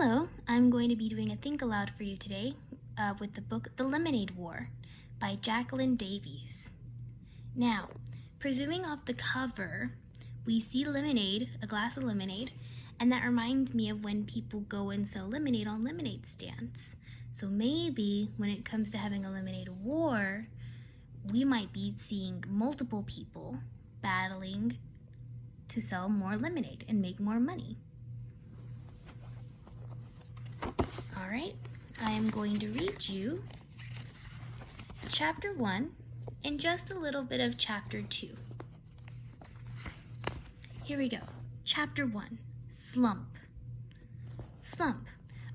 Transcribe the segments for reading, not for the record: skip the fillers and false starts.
Hello, I'm going to be doing a think aloud for you today with the book The Lemonade War by Jacqueline Davies. Now, presuming off the cover, we see lemonade, a glass of lemonade, and that reminds me of when people go and sell lemonade on lemonade stands. So maybe when it comes to having a lemonade war, we might be seeing multiple people battling to sell more lemonade and make more money. All right, I am going to read you chapter 1 and just a little bit of chapter 2. Here we go. Chapter 1, Slump. Slump,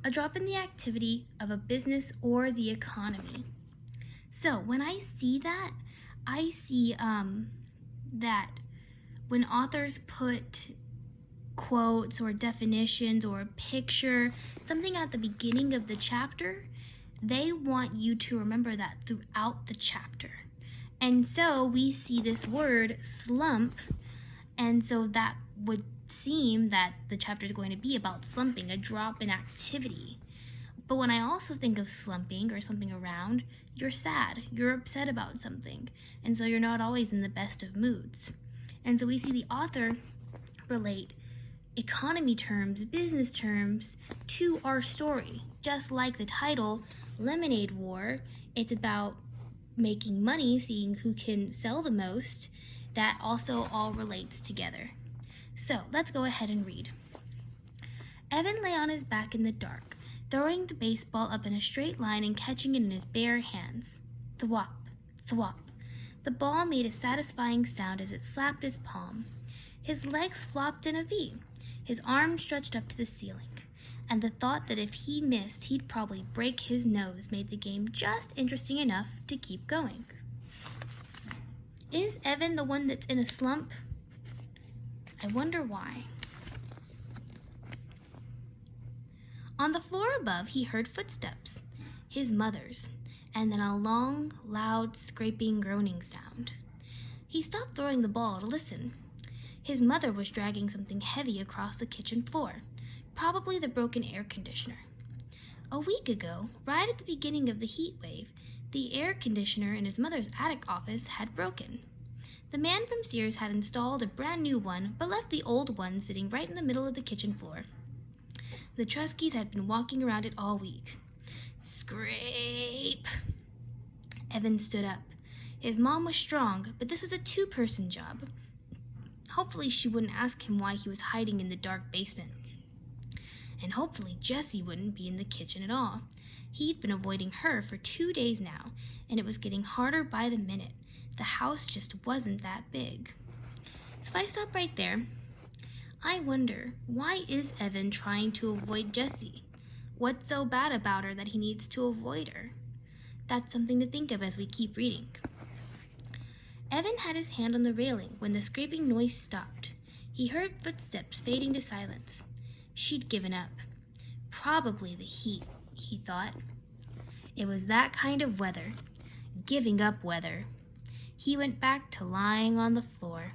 a drop in the activity of a business or the economy. So when I see that, I see that when authors put quotes or definitions or a picture, something at the beginning of the chapter, they want you to remember that throughout the chapter. And so we see this word slump, and so that would seem that the chapter is going to be about slumping, a drop in activity. But when I also think of slumping or something around, you're sad, you're upset about something, and so you're not always in the best of moods. And so we see the author relate economy terms, business terms to our story. Just like the title, Lemonade War, it's about making money, seeing who can sell the most. That also all relates together. So let's go ahead and read. Evan lay on his back in the dark, throwing the baseball up in a straight line and catching it in his bare hands. Thwop, thwop. The ball made a satisfying sound as it slapped his palm. His legs flopped in a V. His arms stretched up to the ceiling, and the thought that if he missed, he'd probably break his nose made the game just interesting enough to keep going. Is Evan the one that's in a slump? I wonder why. On the floor above, he heard footsteps, his mother's, and then a long, loud, scraping, groaning sound. He stopped throwing the ball to listen. His mother was dragging something heavy across the kitchen floor, probably the broken air conditioner. A week ago, right at the beginning of the heat wave, the air conditioner in his mother's attic office had broken. The man from Sears had installed a brand new one, but left the old one sitting right in the middle of the kitchen floor. The Truskies had been walking around it all week. Scrape! Evan stood up. His mom was strong, but this was a two-person job. Hopefully she wouldn't ask him why he was hiding in the dark basement. And hopefully Jessie wouldn't be in the kitchen at all. He'd been avoiding her for 2 days now, and it was getting harder by the minute. The house just wasn't that big. So if I stop right there, I wonder, why is Evan trying to avoid Jessie? What's so bad about her that he needs to avoid her? That's something to think of as we keep reading. Evan had his hand on the railing when the scraping noise stopped. He heard footsteps fading to silence. She'd given up. Probably the heat, he thought. It was that kind of weather. Giving up weather. He went back to lying on the floor.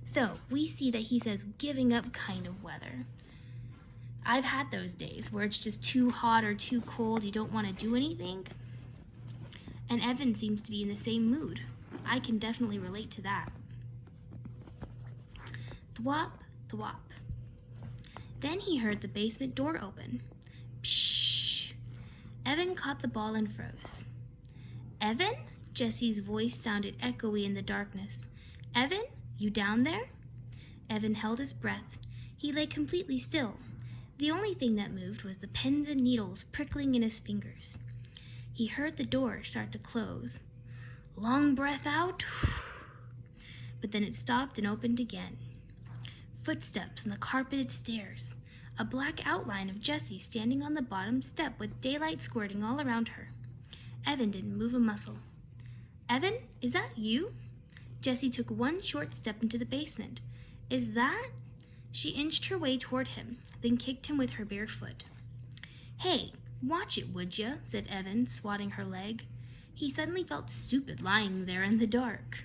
So we see that he says giving up kind of weather. I've had those days where it's just too hot or too cold, you don't want to do anything. And Evan seems to be in the same mood. I can definitely relate to that. Thwop, thwop. Then he heard the basement door open. Pshh. Evan caught the ball and froze. Evan? Jessie's voice sounded echoey in the darkness. Evan, you down there? Evan held his breath. He lay completely still. The only thing that moved was the pins and needles prickling in his fingers. He heard the door start to close. Long breath out, but then it stopped and opened again. Footsteps on the carpeted stairs. A black outline of Jessie standing on the bottom step with daylight squirting all around her. Evan didn't move a muscle. Evan, is that you? Jessie took one short step into the basement. Is that? She inched her way toward him, then kicked him with her bare foot. Hey, watch it, would ya? Said Evan, swatting her leg. He suddenly felt stupid lying there in the dark.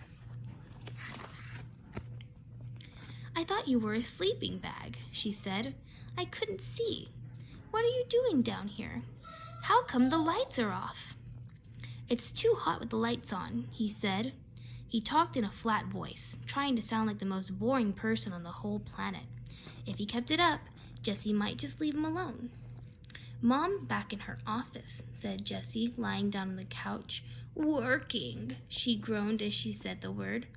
I thought you were a sleeping bag, she said. I couldn't see. "What are you doing down here? How come the lights are off?" "It's too hot with the lights on," he said. He talked in a flat voice, trying to sound like the most boring person on the whole planet. If he kept it up, Jessie might just leave him alone. "Mom's back in her office," said Jessie, lying down on the couch. "Working," she groaned as she said the word.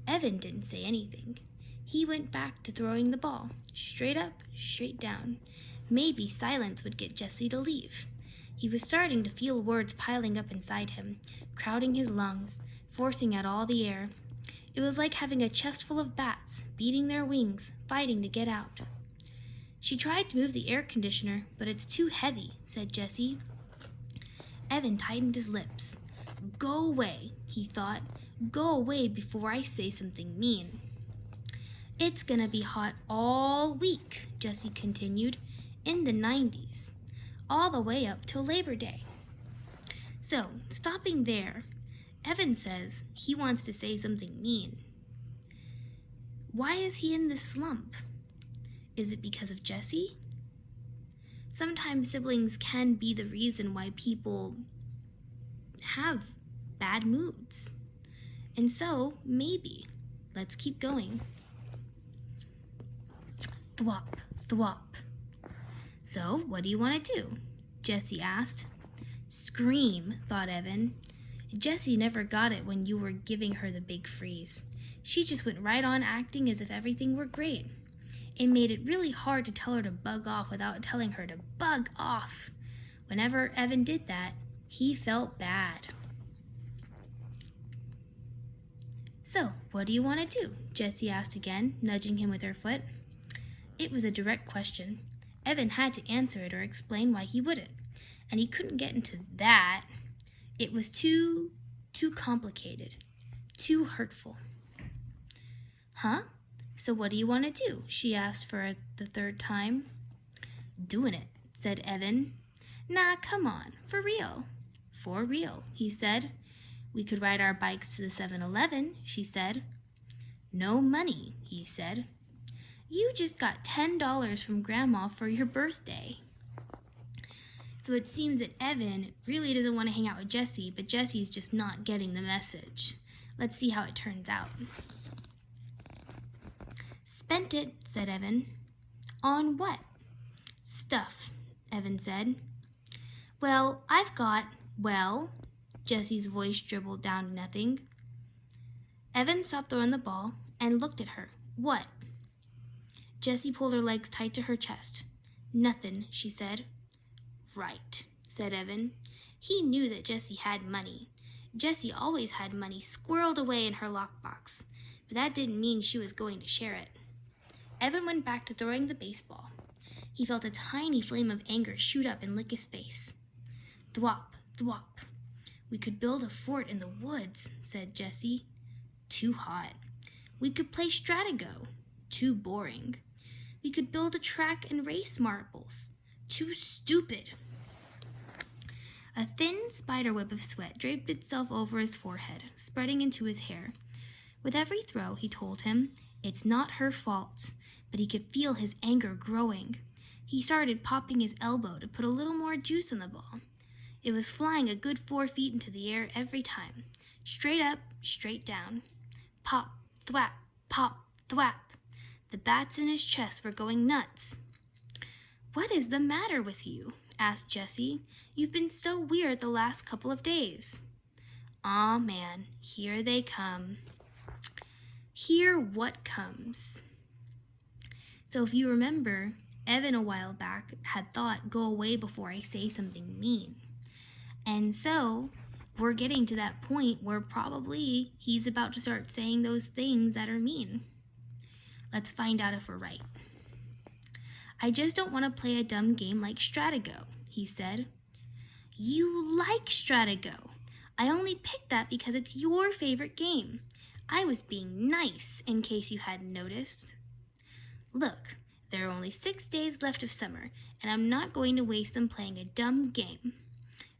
Evan didn't say anything. He went back to throwing the ball, straight up, straight down. Maybe silence would get Jessie to leave. He was starting to feel words piling up inside him, crowding his lungs, forcing out all the air. It was like having a chest full of bats, beating their wings, fighting to get out. "She tried to move the air conditioner, but it's too heavy," said Jessie. Evan tightened his lips. "Go away," he thought. "Go away before I say something mean." "It's gonna be hot all week," Jessie continued, "in the 90s, all the way up till Labor Day." So, stopping there, Evan says he wants to say something mean. Why is he in this slump? Is it because of Jessie? Sometimes siblings can be the reason why people have bad moods. And so, maybe. Let's keep going. Thwop, thwop. "So, what do you want to do?" Jessie asked. "Scream," thought Evan. Jessie never got it when you were giving her the big freeze. She just went right on acting as if everything were great. It made it really hard to tell her to bug off without telling her to bug off. Whenever Evan did that, he felt bad. "So, what do you want to do?" Jessie asked again, nudging him with her foot. It was a direct question. Evan had to answer it or explain why he wouldn't, and he couldn't get into that. It was too complicated, too hurtful. "Huh? So what do you want to do?" she asked for the third time. "Doing it," said Evan. "Nah, come on, for real." "For real," he said. "We could ride our bikes to the 7-Eleven, she said. "No money," he said. "You just got $10 from Grandma for your birthday." So it seems that Evan really doesn't want to hang out with Jessie, but Jessie's just not getting the message. Let's see how it turns out. "Spent it," said Evan. "On what?" "Stuff," Evan said. "Well, Jessie's voice dribbled down to nothing. Evan stopped throwing the ball and looked at her. "What?" Jessie pulled her legs tight to her chest. "Nothin'," she said. "Right," said Evan. He knew that Jessie had money. Jessie always had money squirreled away in her lockbox, but that didn't mean she was going to share it. Evan went back to throwing the baseball. He felt a tiny flame of anger shoot up and lick his face. "Thwop, thwop. We could build a fort in the woods," said Jessie. "Too hot." "We could play Stratago." "Too boring." "We could build a track and race marbles." "Too stupid." A thin spider web of sweat draped itself over his forehead, spreading into his hair. With every throw, he told him, it's not her fault, but he could feel his anger growing. He started popping his elbow to put a little more juice on the ball. It was flying a good 4 feet into the air every time. Straight up, straight down. Pop, thwap, pop, thwap. The bats in his chest were going nuts. "What is the matter with you?" asked Jessie. "You've been so weird the last couple of days." Aw, man, here they come. Here what comes? So if you remember, Evan a while back had thought, "Go away before I say something mean." And so we're getting to that point where probably he's about to start saying those things that are mean. Let's find out if we're right. "I just don't want to play a dumb game like Stratago," he said. "You like Stratago. I only picked that because it's your favorite game. I was being nice, in case you hadn't noticed. Look, there are only 6 days left of summer, and I'm not going to waste them playing a dumb game."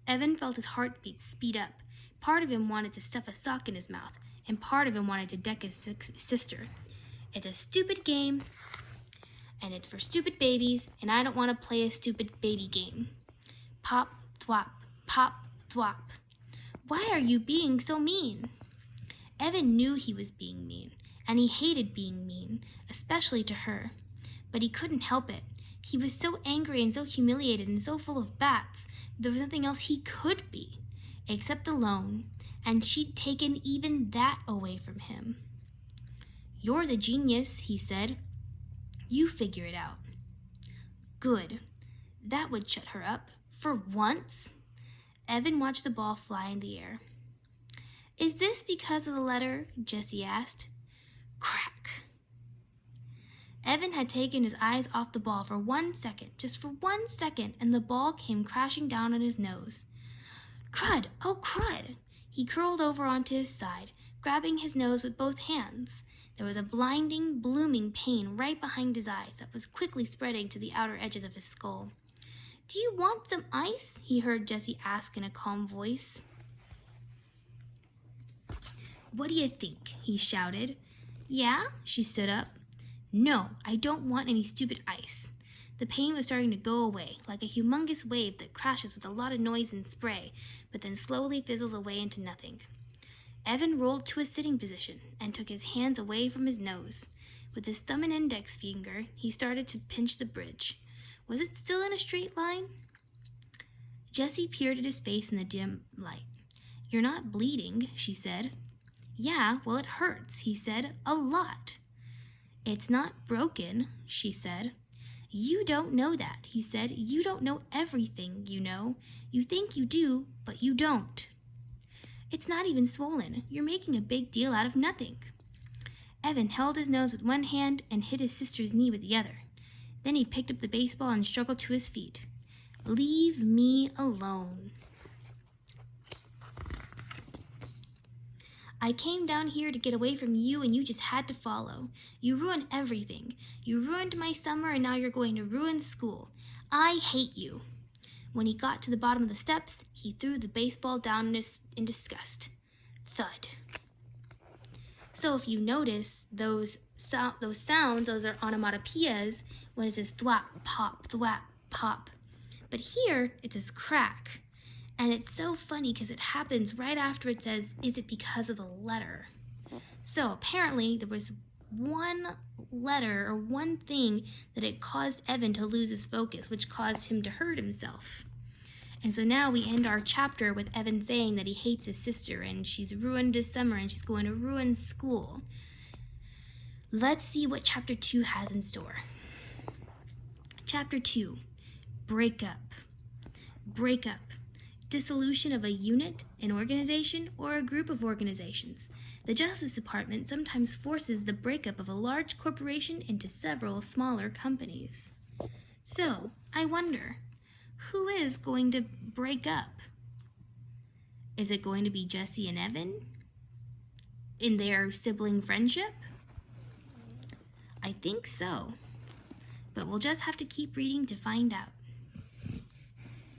Evan felt his heartbeat speed up. Part of him wanted to stuff a sock in his mouth, and part of him wanted to deck his sister. "It's a stupid game." and it's for stupid babies, and I don't want to play a stupid baby game. Pop, thwop, pop, thwop. Why are you being so mean? Evan knew he was being mean, and he hated being mean, especially to her. But he couldn't help it. He was so angry and so humiliated and so full of bats, there was nothing else he could be, except alone, and she'd taken even that away from him. You're the genius, he said. You figure it out. Good. That would shut her up. For once. Evan watched the ball fly in the air. Is this because of the letter? Jessie asked. Crack. Evan had taken his eyes off the ball for 1 second, just for 1 second, and the ball came crashing down on his nose. Crud! Oh, crud! He curled over onto his side, grabbing his nose with both hands. There was a blinding, blooming pain right behind his eyes that was quickly spreading to the outer edges of his skull. Do you want some ice? He heard Jessie ask in a calm voice. What do you think? He shouted. Yeah? She stood up. No, I don't want any stupid ice. The pain was starting to go away, like a humongous wave that crashes with a lot of noise and spray, but then slowly fizzles away into nothing. Evan rolled to a sitting position and took his hands away from his nose. With his thumb and index finger, he started to pinch the bridge. Was it still in a straight line? Jessie peered at his face in the dim light. You're not bleeding, she said. Yeah, well, it hurts, he said, a lot. It's not broken, she said. You don't know that, he said. You don't know everything, you know. You think you do, but you don't. It's not even swollen. You're making a big deal out of nothing. Evan held his nose with one hand and hit his sister's knee with the other. Then he picked up the baseball and struggled to his feet. Leave me alone. I came down here to get away from you, and you just had to follow. You ruined everything. You ruined my summer, and now you're going to ruin school. I hate you. When he got to the bottom of the steps, he threw the baseball down in disgust. Thud. So if you notice, those sounds, those are onomatopoeias when it says thwap, pop, thwap, pop. But here, it says crack. And it's so funny because it happens right after it says, is it because of the letter? So apparently there was one letter or one thing that it caused Evan to lose his focus, which caused him to hurt himself. And so now we end our chapter with Evan saying that he hates his sister and she's ruined his summer and she's going to ruin school. Let's see what chapter 2 has in store. Chapter 2, breakup. Breakup. Dissolution of a unit, an organization, or a group of organizations. The Justice Department sometimes forces the breakup of a large corporation into several smaller companies. So, I wonder, who is going to break up? Is it going to be Jessie and Evan in their sibling friendship? I think so, but we'll just have to keep reading to find out.